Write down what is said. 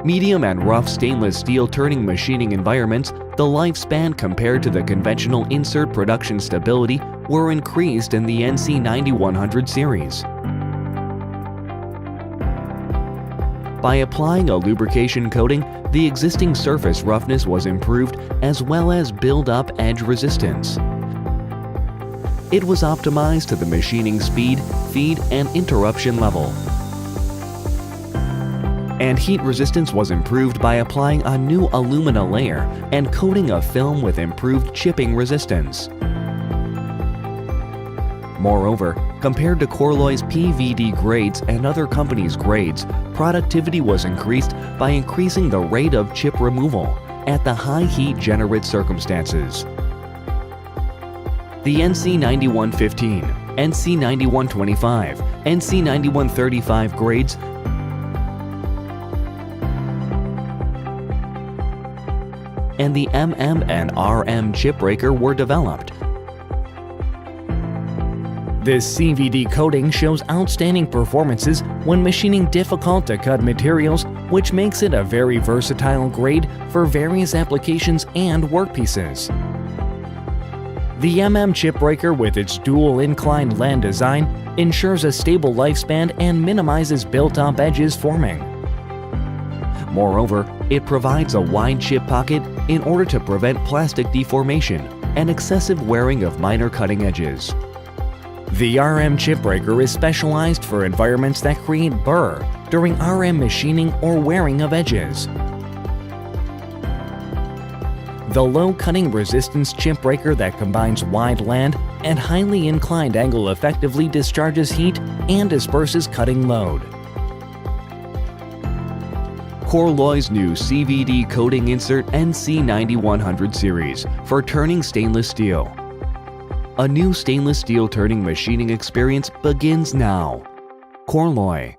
medium and rough stainless steel turning machining environments, the lifespan compared to the conventional insert production stability were increased in the NC9100 series. By applying a lubrication coating, the existing surface roughness was improved as well as build-up edge resistance. It was optimized to the machining speed, feed, and interruption level. And heat resistance was improved by applying a new alumina layer and coating a film with improved chipping resistance. Moreover, compared to KORLOY's PVD grades and other companies' grades, productivity was increased by increasing the rate of chip removal at the high heat generate circumstances. The NC9115, NC9125, NC9135 grades and the MM and RM chip breaker were developed. This CVD coating shows outstanding performances when machining difficult-to-cut materials, which makes it a very versatile grade for various applications and workpieces. The MM chip breaker with its dual inclined land design ensures a stable lifespan and minimizes built-up edges forming. Moreover, it provides a wide chip pocket in order to prevent plastic deformation and excessive wearing of minor cutting edges. The RM chip breaker is specialized for environments that create burr during RM machining or wearing of edges. The low cutting resistance chip breaker that combines wide land and highly inclined angle effectively discharges heat and disperses cutting load. KORLOY's new CVD coating insert NC9100 series for turning stainless steel. A new stainless steel turning machining experience begins now. KORLOY.